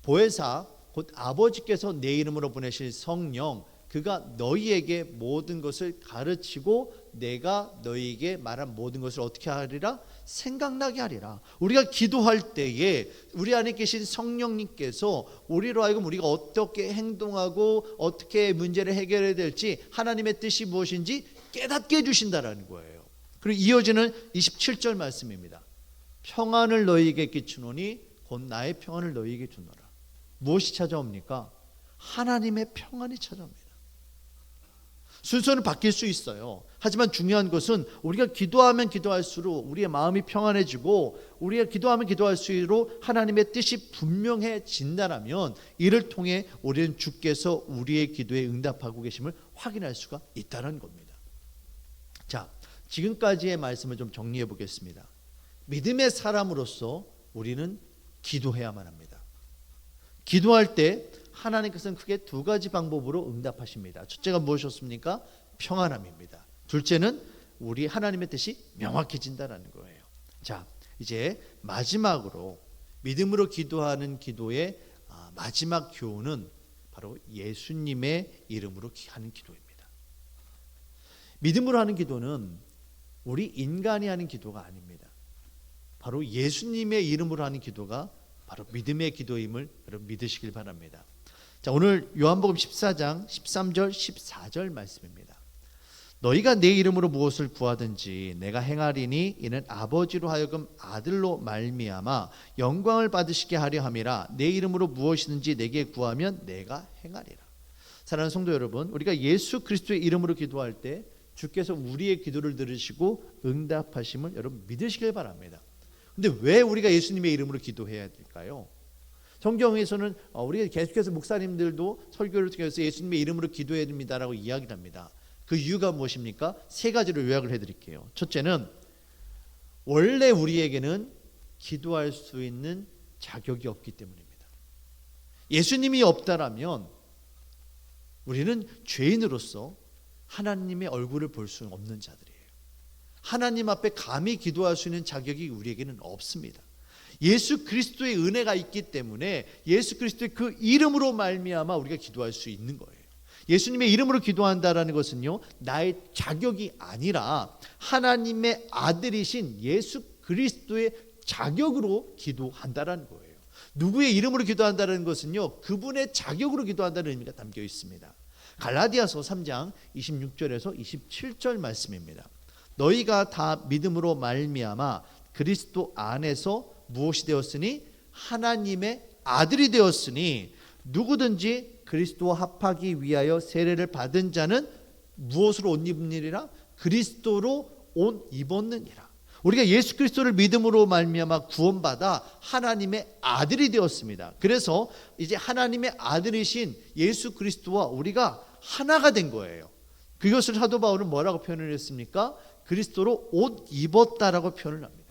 보혜사 곧 아버지께서 내 이름으로 보내실 성령, 그가 너희에게 모든 것을 가르치고 내가 너희에게 말한 모든 것을 어떻게 하리라? 생각나게 하리라. 우리가 기도할 때에 우리 안에 계신 성령님께서 우리로 하여금 우리가 어떻게 행동하고 어떻게 문제를 해결해야 될지, 하나님의 뜻이 무엇인지 깨닫게 해주신다는 거예요. 그리고 이어지는 27절 말씀입니다. 평안을 너희에게 끼치노니 곧 나의 평안을 너희에게 주노라. 무엇이 찾아옵니까? 하나님의 평안이 찾아옵니다. 순서는 바뀔 수 있어요. 하지만 중요한 것은 우리가 기도하면 기도할수록 우리의 마음이 평안해지고, 우리가 기도하면 기도할수록 하나님의 뜻이 분명해진다면 이를 통해 우리는 주께서 우리의 기도에 응답하고 계심을 확인할 수가 있다는 겁니다. 자, 지금까지의 말씀을 좀 정리해 보겠습니다. 믿음의 사람으로서 우리는 기도해야만 합니다. 기도할 때 하나님께서는 크게 두 가지 방법으로 응답하십니다. 첫째가 무엇이었습니까? 평안함입니다. 둘째는 우리 하나님의 뜻이 명확해진다는 거예요. 자, 이제 마지막으로 믿음으로 기도하는 기도의 마지막 교훈은 바로 예수님의 이름으로 하는 기도입니다. 믿음으로 하는 기도는 우리 인간이 하는 기도가 아닙니다. 바로 예수님의 이름으로 하는 기도가 바로 믿음의 기도임을 여러분 믿으시길 바랍니다. 자, 오늘 요한복음 14장 13절 14절 말씀입니다. 너희가 내 이름으로 무엇을 구하든지 내가 행하리니 이는 아버지로 하여금 아들로 말미암아 영광을 받으시게 하려 함이라. 내 이름으로 무엇이든지 내게 구하면 내가 행하리라. 사랑하는 성도 여러분, 우리가 예수 그리스도의 이름으로 기도할 때 주께서 우리의 기도를 들으시고 응답하심을 여러분 믿으시길 바랍니다. 근데 왜 우리가 예수님의 이름으로 기도해야 될까요? 성경에서는 우리가 계속해서 목사님들도 설교를 통해서 예수님의 이름으로 기도해야 됩니다라고 이야기를 합니다. 그 이유가 무엇입니까? 세 가지로 요약을 해드릴게요. 첫째는 원래 우리에게는 기도할 수 있는 자격이 없기 때문입니다. 예수님이 없다라면 우리는 죄인으로서 하나님의 얼굴을 볼 수 없는 자들이에요. 하나님 앞에 감히 기도할 수 있는 자격이 우리에게는 없습니다. 예수 그리스도의 은혜가 있기 때문에 예수 그리스도의 그 이름으로 말미암아 우리가 기도할 수 있는 거예요. 예수님의 이름으로 기도한다라는 것은요, 나의 자격이 아니라 하나님의 아들이신 예수 그리스도의 자격으로 기도한다라는 거예요. 누구의 이름으로 기도한다는 것은요, 그분의 자격으로 기도한다는 의미가 담겨 있습니다. 갈라디아서 3장 26절에서 27절 말씀입니다. 너희가 다 믿음으로 말미암아 그리스도 안에서 무엇이 되었으니 하나님의 아들이 되었으니 누구든지 그리스도와 합하기 위하여 세례를 받은 자는 무엇으로 옷 입느니라? 그리스도로 옷 입었느니라. 우리가 예수 그리스도를 믿음으로 말미암아 구원받아 하나님의 아들이 되었습니다. 그래서 이제 하나님의 아들이신 예수 그리스도와 우리가 하나가 된 거예요. 그것을 사도 바울은 뭐라고 표현을 했습니까? 그리스도로 옷 입었다라고 표현을 합니다.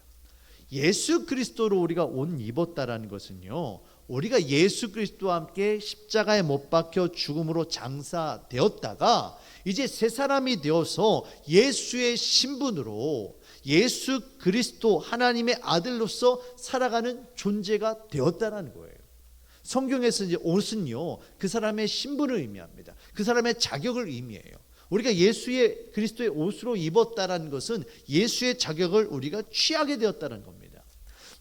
예수 그리스도로 우리가 옷 입었다라는 것은요, 우리가 예수 그리스도와 함께 십자가에 못 박혀 죽음으로 장사되었다가 이제 새 사람이 되어서 예수의 신분으로 예수 그리스도 하나님의 아들로서 살아가는 존재가 되었다는 거예요. 성경에서 이제 옷은요, 그 사람의 신분을 의미합니다. 그 사람의 자격을 의미해요. 우리가 예수의 그리스도의 옷으로 입었다라는 것은 예수의 자격을 우리가 취하게 되었다는 겁니다.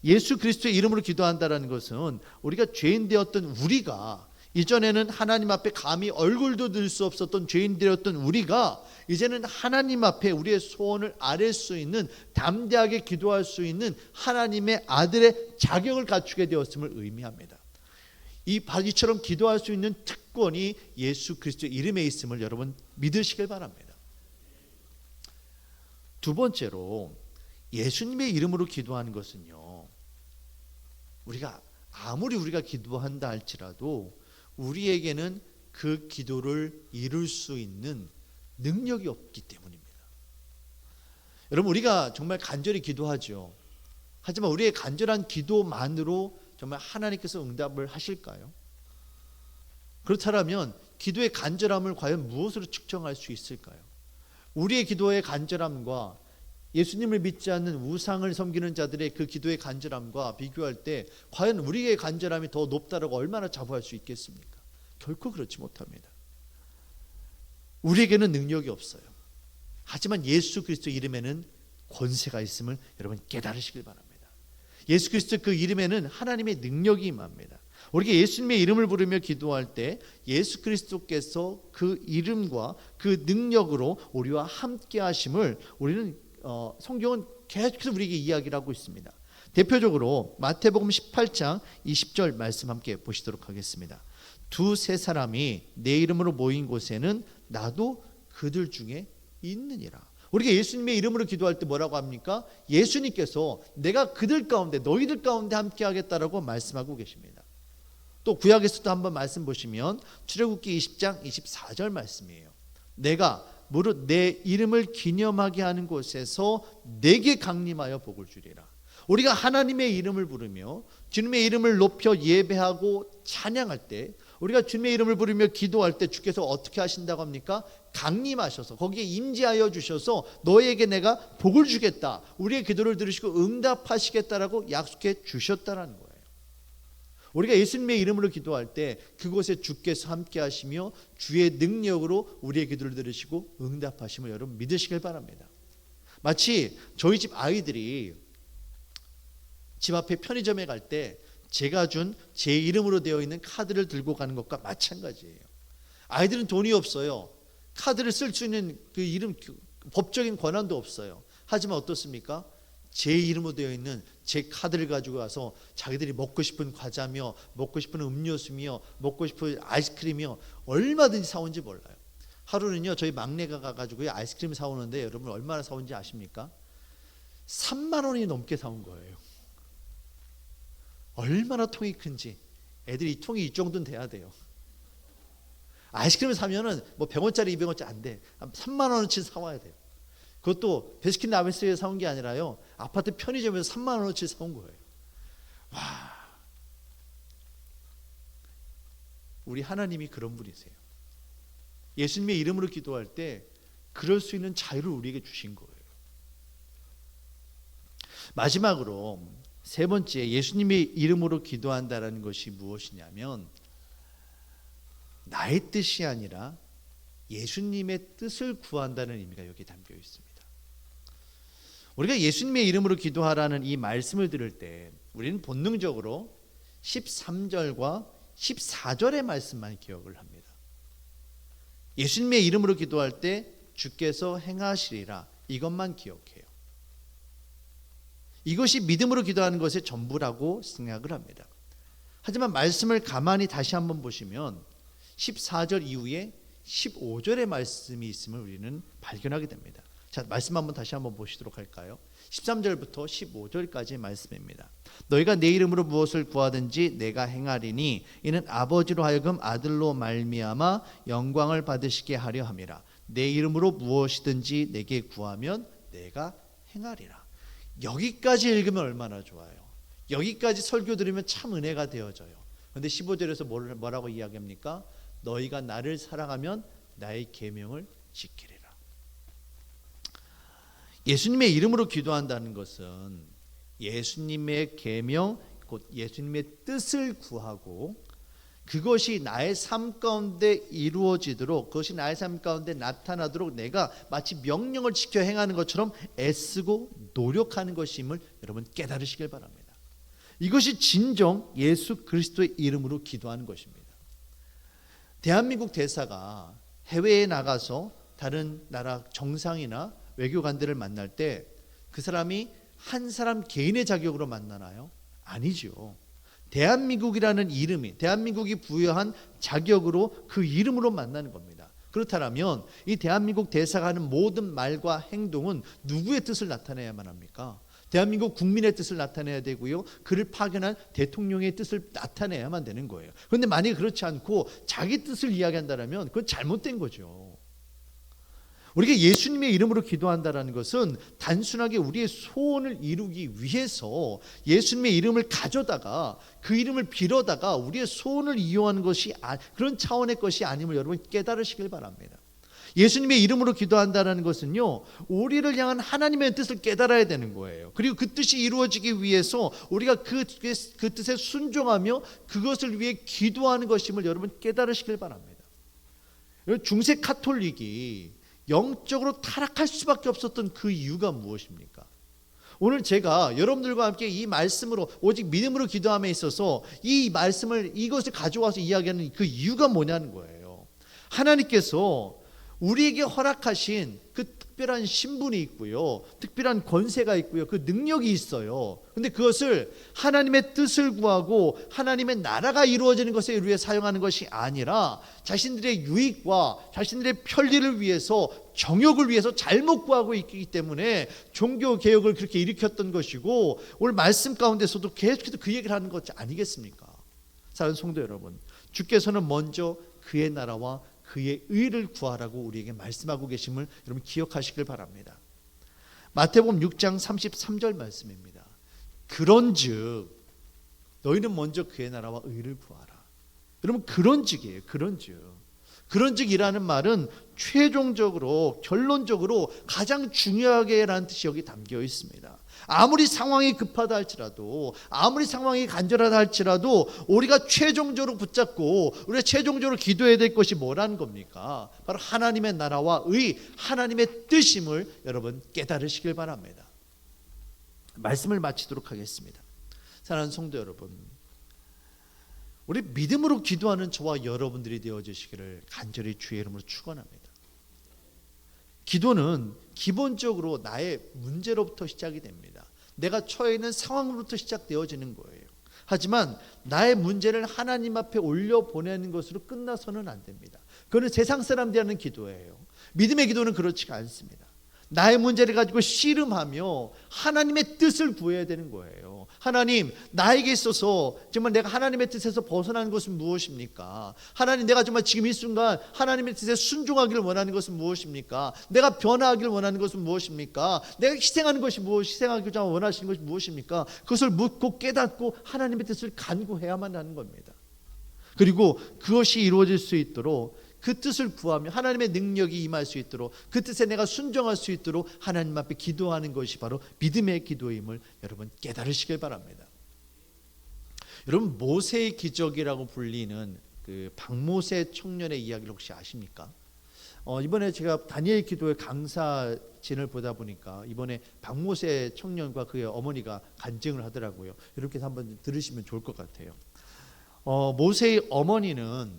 예수 그리스도의 이름으로 기도한다는 것은 우리가 죄인 되었던 우리가, 이전에는 하나님 앞에 감히 얼굴도 들 수 없었던 죄인들이었던 우리가 이제는 하나님 앞에 우리의 소원을 아뢰 수 있는, 담대하게 기도할 수 있는 하나님의 아들의 자격을 갖추게 되었음을 의미합니다. 이처럼 기도할 수 있는 특권이 예수 그리스도의 이름에 있음을 여러분 믿으시길 바랍니다. 두 번째로, 예수님의 이름으로 기도하는 것은요, 아무리 우리가 기도한다 할지라도 우리에게는 그 기도를 이룰 수 있는 능력이 없기 때문입니다. 여러분, 우리가 정말 간절히 기도하죠. 하지만 우리의 간절한 기도만으로 정말 하나님께서 응답을 하실까요? 그렇다면 기도의 간절함을 과연 무엇으로 측정할 수 있을까요? 우리의 기도의 간절함과 예수님을 믿지 않는 우상을 섬기는 자들의 그 기도의 간절함과 비교할 때 과연 우리의 간절함이 더 높다라고 얼마나 자부할 수 있겠습니까? 결코 그렇지 못합니다. 우리에게는 능력이 없어요. 하지만 예수 그리스도 이름에는 권세가 있음을 여러분 깨달으시길 바랍니다. 예수 그리스도 그 이름에는 하나님의 능력이 임합니다. 우리가 예수님의 이름을 부르며 기도할 때 예수 그리스도께서 그 이름과 그 능력으로 우리와 함께 하심을 우리는 성경은 계속해서 우리에게 이야기를 하고 있습니다. 대표적으로 마태복음 18장 20절 말씀 함께 보시도록 하겠습니다. 두세 사람이 내 이름으로 모인 곳에는 나도 그들 중에 있느니라. 우리가 예수님의 이름으로 기도할 때 뭐라고 합니까? 예수님께서 내가 그들 가운데, 너희들 가운데 함께 하겠다라고 말씀하고 계십니다. 또 구약에서도 한번 말씀 보시면 출애굽기 20장 24절 말씀이에요. 내가 무릇 내 이름을 기념하게 하는 곳에서 내게 강림하여 복을 주리라. 우리가 하나님의 이름을 부르며 주님의 이름을 높여 예배하고 찬양할 때, 우리가 주님의 이름을 부르며 기도할 때 주께서 어떻게 하신다고 합니까? 강림하셔서 거기에 임재하여 주셔서 너에게 내가 복을 주겠다, 우리의 기도를 들으시고 응답하시겠다라고 약속해 주셨다는 거예요. 우리가 예수님의 이름으로 기도할 때 그곳에 주께서 함께 하시며 주의 능력으로 우리의 기도를 들으시고 응답하심을 여러분 믿으시길 바랍니다. 마치 저희 집 아이들이 집 앞에 편의점에 갈 때 제가 준 제 이름으로 되어 있는 카드를 들고 가는 것과 마찬가지예요. 아이들은 돈이 없어요. 카드를 쓸 수 있는 그 이름, 법적인 권한도 없어요. 하지만 어떻습니까? 제 이름으로 되어 있는 제 카드를 가지고 가서 자기들이 먹고 싶은 과자며 먹고 싶은 음료수며 먹고 싶은 아이스크림이며 얼마든지 사온지 몰라요. 하루는요, 저희 막내가 가가지고 아이스크림 사오는데 여러분 얼마나 사온지 아십니까? 3만 원이 넘게 사온 거예요. 얼마나 통이 큰지. 애들이 통이 이 정도는 돼야 돼요. 아이스크림을 사면은 뭐 100원짜리 200원짜리 안 돼. 3만 원어치 사와야 돼요. 그것도 베스킨 라빈스에 사온 게 아니라요, 아파트 편의점에서 3만 원어치 사온 거예요. 와, 우리 하나님이 그런 분이세요. 예수님의 이름으로 기도할 때 그럴 수 있는 자유를 우리에게 주신 거예요. 마지막으로 세 번째, 예수님의 이름으로 기도한다라는 것이 무엇이냐면 나의 뜻이 아니라 예수님의 뜻을 구한다는 의미가 여기 담겨 있습니다. 우리가 예수님의 이름으로 기도하라는 이 말씀을 들을 때 우리는 본능적으로 13절과 14절의 말씀만 기억을 합니다. 예수님의 이름으로 기도할 때 주께서 행하시리라, 이것만 기억해요. 이것이 믿음으로 기도하는 것의 전부라고 생각을 합니다. 하지만 말씀을 가만히 다시 한번 보시면 14절 이후에 15절의 말씀이 있음을 우리는 발견하게 됩니다. 자, 말씀 한번 다시 한번 보시도록 할까요? 13절부터 15절까지의 말씀입니다. 너희가 내 이름으로 무엇을 구하든지 내가 행하리니 이는 아버지로 하여금 아들로 말미암아 영광을 받으시게 하려 함이라. 내 이름으로 무엇이든지 내게 구하면 내가 행하리라. 여기까지 읽으면 얼마나 좋아요. 여기까지 설교 들으면 참 은혜가 되어져요. 그런데 15절에서 뭐라고 이야기합니까? 너희가 나를 사랑하면 나의 계명을 지키리라. 예수님의 이름으로 기도한다는 것은 예수님의 계명, 곧 예수님의 뜻을 구하고 그것이 나의 삶 가운데 이루어지도록, 그것이 나의 삶 가운데 나타나도록 내가 마치 명령을 지켜 행하는 것처럼 애쓰고 노력하는 것임을 여러분 깨달으시길 바랍니다. 이것이 진정 예수 그리스도의 이름으로 기도하는 것입니다. 대한민국 대사가 해외에 나가서 다른 나라 정상이나 외교관들을 만날 때 그 사람이 한 사람 개인의 자격으로 만나나요? 아니죠. 대한민국이라는 이름이, 대한민국이 부여한 자격으로 그 이름으로 만나는 겁니다. 그렇다면 이 대한민국 대사가 하는 모든 말과 행동은 누구의 뜻을 나타내야만 합니까? 대한민국 국민의 뜻을 나타내야 되고요, 그를 파견한 대통령의 뜻을 나타내야만 되는 거예요. 그런데 만약에 그렇지 않고 자기 뜻을 이야기한다면 그건 잘못된 거죠. 우리가 예수님의 이름으로 기도한다는 것은 단순하게 우리의 소원을 이루기 위해서 예수님의 이름을 가져다가 그 이름을 빌어다가 우리의 소원을 이용하는 것이 그런 차원의 것이 아님을 여러분 깨달으시길 바랍니다. 예수님의 이름으로 기도한다는 것은요, 우리를 향한 하나님의 뜻을 깨달아야 되는 거예요. 그리고 그 뜻이 이루어지기 위해서 우리가 그 뜻에 순종하며 그것을 위해 기도하는 것임을 여러분 깨달으시길 바랍니다. 중세 카톨릭이 영적으로 타락할 수밖에 없었던 그 이유가 무엇입니까? 오늘 제가 여러분들과 함께 이 말씀으로 오직 믿음으로 기도함에 있어서 이 말씀을, 이것을 가져와서 이야기하는 그 이유가 뭐냐는 거예요. 하나님께서 우리에게 허락하신 그 특별한 신분이 있고요, 특별한 권세가 있고요, 그 능력이 있어요. 그런데 그것을 하나님의 뜻을 구하고 하나님의 나라가 이루어지는 것에 위해 사용하는 것이 아니라 자신들의 유익과 자신들의 편리를 위해서, 정욕을 위해서 잘못 구하고 있기 때문에 종교개혁을 그렇게 일으켰던 것이고, 오늘 말씀 가운데서도 계속해서 그 얘기를 하는 것 아니겠습니까? 사랑하는 성도 여러분, 주께서는 먼저 그의 나라와 그의 의를 구하라고 우리에게 말씀하고 계심을 여러분 기억하시길 바랍니다. 마태복음 6장 33절 말씀입니다. 그런즉 너희는 먼저 그의 나라와 의를 구하라. 여러분 그런즉이에요. 그런즉이라는 말은 최종적으로, 결론적으로 가장 중요하게라는 뜻이 여기 담겨 있습니다. 아무리 상황이 급하다 할지라도, 아무리 상황이 간절하다 할지라도 우리가 최종적으로 붙잡고 우리가 최종적으로 기도해야 될 것이 뭐라는 겁니까? 바로 하나님의 나라와 의, 하나님의 뜻임을 여러분 깨달으시길 바랍니다. 말씀을 마치도록 하겠습니다. 사랑하는 성도 여러분, 우리 믿음으로 기도하는 저와 여러분들이 되어주시기를 간절히 주의 이름으로 축원합니다. 기도는 기본적으로 나의 문제로부터 시작이 됩니다. 내가 처해 있는 상황으로부터 시작되어지는 거예요. 하지만 나의 문제를 하나님 앞에 올려보내는 것으로 끝나서는 안 됩니다. 그거는 세상 사람들이 하는 기도예요. 믿음의 기도는 그렇지가 않습니다. 나의 문제를 가지고 씨름하며 하나님의 뜻을 구해야 되는 거예요. 하나님, 나에게 있어서 정말 내가 하나님의 뜻에서 벗어나는 것은 무엇입니까? 하나님, 내가 정말 지금 이 순간 하나님의 뜻에 순종하기를 원하는 것은 무엇입니까? 내가 변화하기를 원하는 것은 무엇입니까? 내가 희생하는 것이 희생하기를 원하시는 것이 무엇입니까? 그것을 묻고 깨닫고 하나님의 뜻을 간구해야만 하는 겁니다. 그리고 그것이 이루어질 수 있도록 그 뜻을 구하며 하나님의 능력이 임할 수 있도록, 그 뜻에 내가 순종할 수 있도록 하나님 앞에 기도하는 것이 바로 믿음의 기도임을 여러분 깨달으시길 바랍니다. 여러분, 모세의 기적이라고 불리는 그 박모세 청년의 이야기를 혹시 아십니까? 이번에 제가 다니엘 기도의 강사진을 보다 보니까 이번에 박모세 청년과 그의 어머니가 간증을 하더라고요. 이렇게 한번 들으시면 좋을 것 같아요. 모세의 어머니는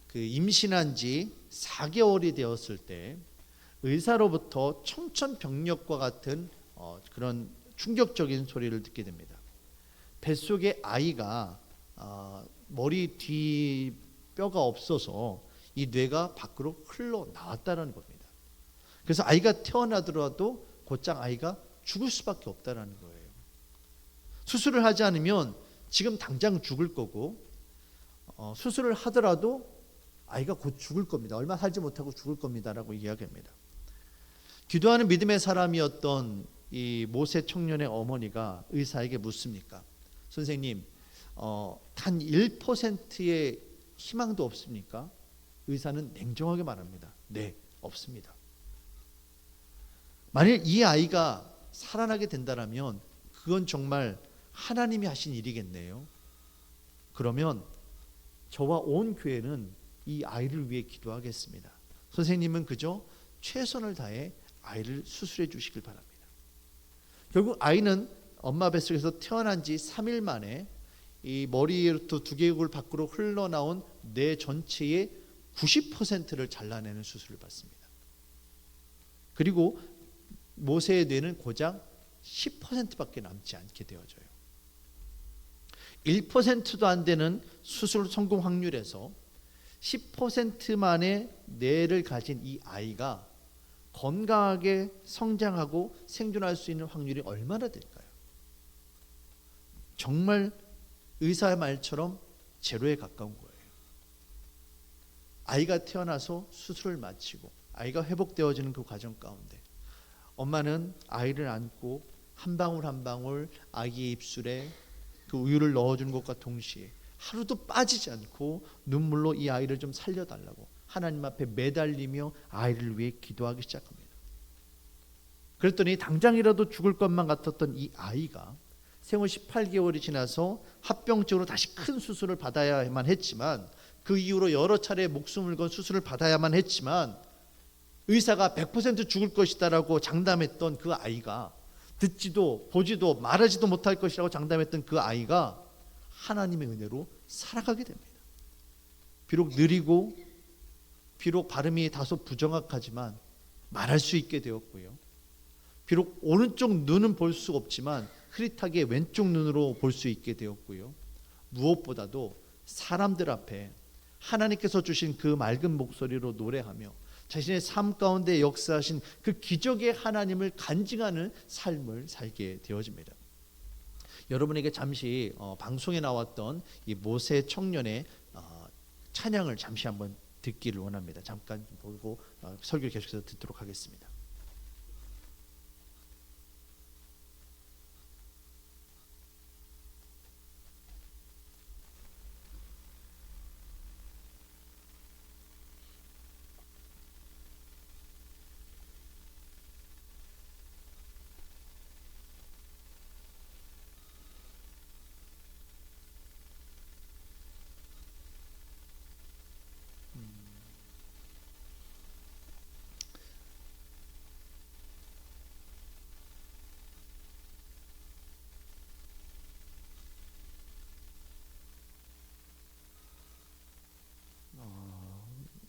그 임신한 지 4개월이 되었을 때 의사로부터 청천벽력과 같은 그런 충격적인 소리를 듣게 됩니다. 뱃속에 아이가 머리 뒤 뼈가 없어서 이 뇌가 밖으로 흘러나왔다는 겁니다. 그래서 아이가 태어나더라도 곧장 아이가 죽을 수밖에 없다는 거예요. 수술을 하지 않으면 지금 당장 죽을 거고, 수술을 하더라도 아이가 곧 죽을 겁니다. 얼마 살지 못하고 죽을 겁니다라고 이야기합니다. 기도하는 믿음의 사람이었던 이 모세 청년의 어머니가 의사에게 묻습니까? 선생님, 단 1%의 희망도 없습니까? 의사는 냉정하게 말합니다. 네, 없습니다. 만일 이 아이가 살아나게 된다면 그건 정말 하나님이 하신 일이겠네요. 그러면 저와 온 교회는 이 아이를 위해 기도하겠습니다. 선생님은 그저 최선을 다해 아이를 수술해 주시길 바랍니다. 결국 아이는 엄마 뱃속에서 태어난 지 3일 만에 이 머리로부터 두개골 밖으로 흘러나온 뇌 전체의 90%를 잘라내는 수술을 받습니다. 그리고 모세의 뇌는 고작 10%밖에 남지 않게 되어져요. 1%도 안 되는 수술 성공 확률에서 10%만의 뇌를 가진 이 아이가 건강하게 성장하고 생존할 수 있는 확률이 얼마나 될까요? 정말 의사의 말처럼 제로에 가까운 거예요. 아이가 태어나서 수술을 마치고 아이가 회복되어지는 그 과정 가운데 엄마는 아이를 안고 한 방울 한 방울 아기의 입술에 그 우유를 넣어주는 것과 동시에 하루도 빠지지 않고 눈물로 이 아이를 좀 살려달라고 하나님 앞에 매달리며 아이를 위해 기도하기 시작합니다. 그랬더니 당장이라도 죽을 것만 같았던 이 아이가 생후 18개월이 지나서 합병증으로 다시 큰 수술을 받아야만 했지만, 그 이후로 여러 차례 목숨을 건 수술을 받아야만 했지만 의사가 100% 죽을 것이다라고 장담했던 그 아이가, 듣지도 보지도 말하지도 못할 것이라고 장담했던 그 아이가 하나님의 은혜로 살아가게 됩니다. 비록 느리고 비록 발음이 다소 부정확하지만 말할 수 있게 되었고요. 비록 오른쪽 눈은 볼 수 없지만 흐릿하게 왼쪽 눈으로 볼 수 있게 되었고요. 무엇보다도 사람들 앞에 하나님께서 주신 그 맑은 목소리로 노래하며 자신의 삶 가운데 역사하신 그 기적의 하나님을 간증하는 삶을 살게 되어집니다. 여러분에게 잠시 방송에 나왔던 이 모세 청년의 찬양을 잠시 한번 듣기를 원합니다. 잠깐 보고 설교 계속해서 듣도록 하겠습니다.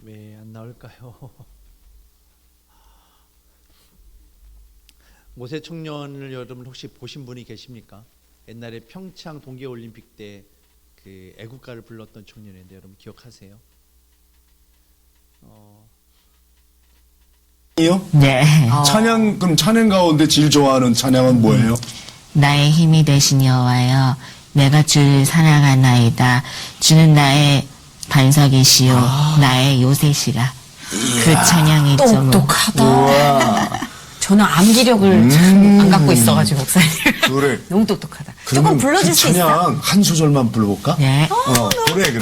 왜 안 나올까요? 모세 청년을 여러분 혹시 보신 분이 계십니까? 옛날에 평창 동계올림픽 때 그 애국가를 불렀던 청년인데 여러분 기억하세요? 네. 찬양, 그럼 찬양 가운데 제일 좋아하는 찬양은 뭐예요? 나의 힘이 되신 여호와여, 내가 주를 사랑하나이다. 주는 나의 반석이시요, 나의 요새시라. 그 찬양이 좀 똑똑하다. 저는 암기력을 참 안 갖고 있어가지고 목사님. 그래. 너무 똑똑하다. 그러면 조금 불러줄 그 수 있어? 찬양 한 소절만 불러볼까? 네. 그래.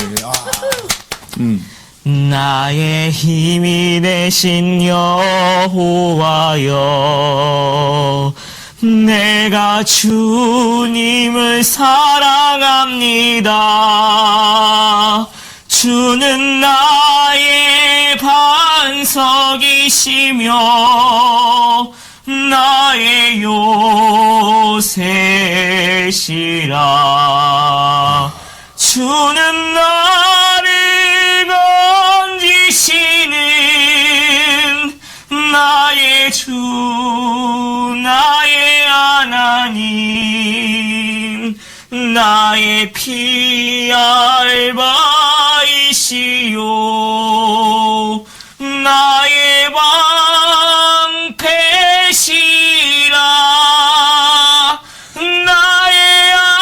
나의 힘이 되신 여호와여, 내가 주님을 사랑합니다. 주는 나의 반석이시며 나의 요새시라. 주는 나를 건지시는 나의 주 나의 하나님 나의 피 알바이시요 나의 방패시라 나의 하나님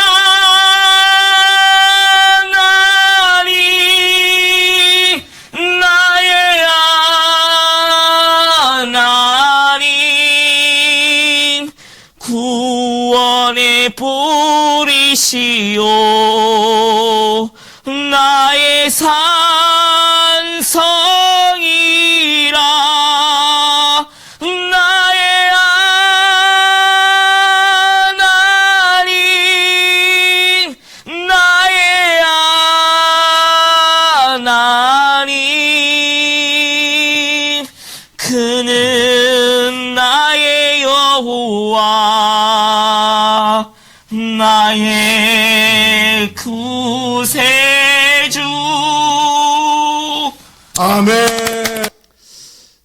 나의 하나님 구원의 뿌리시요 나의 산성이라 나의 하나님 나의 하나님 그는 나의 여호와 나의 구세주. 아멘.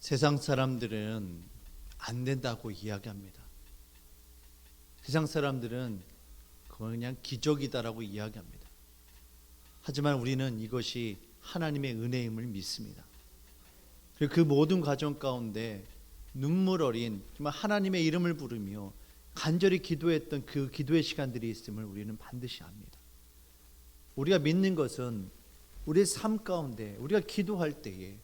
세상 사람들은 안 된다고 이야기합니다. 세상 사람들은 그건 그냥 기적이다라고 이야기합니다. 하지만 우리는 이것이 하나님의 은혜임을 믿습니다. 그리고 그 모든 과정 가운데 눈물 어린 정말 하나님의 이름을 부르며 간절히 기도했던 그 기도의 시간들이 있음을 우리는 반드시 압니다. 우리가 믿는 것은 우리의 삶 가운데 우리가 기도할 때에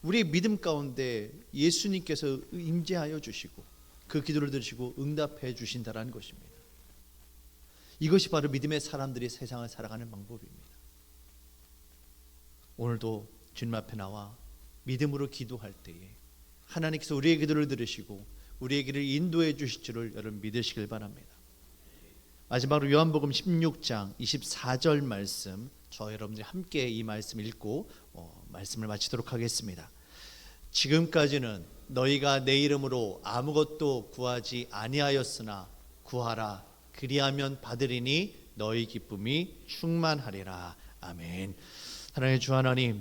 우리의 믿음 가운데 예수님께서 임재하여 주시고 그 기도를 들으시고 응답해 주신다라는 것입니다. 이것이 바로 믿음의 사람들이 세상을 살아가는 방법입니다. 오늘도 주님 앞에 나와 믿음으로 기도할 때에 하나님께서 우리의 기도를 들으시고 우리의 길을 인도해 주실 줄을 여러분 믿으시길 바랍니다. 마지막으로 요한복음 16장 24절 말씀, 저 여러분들이 함께 이 말씀 읽고 말씀을 마치도록 하겠습니다. 지금까지는 너희가 내 이름으로 아무것도 구하지 아니하였으나 구하라 그리하면 받으리니 너희 기쁨이 충만하리라. 아멘. 하나님의 주 하나님,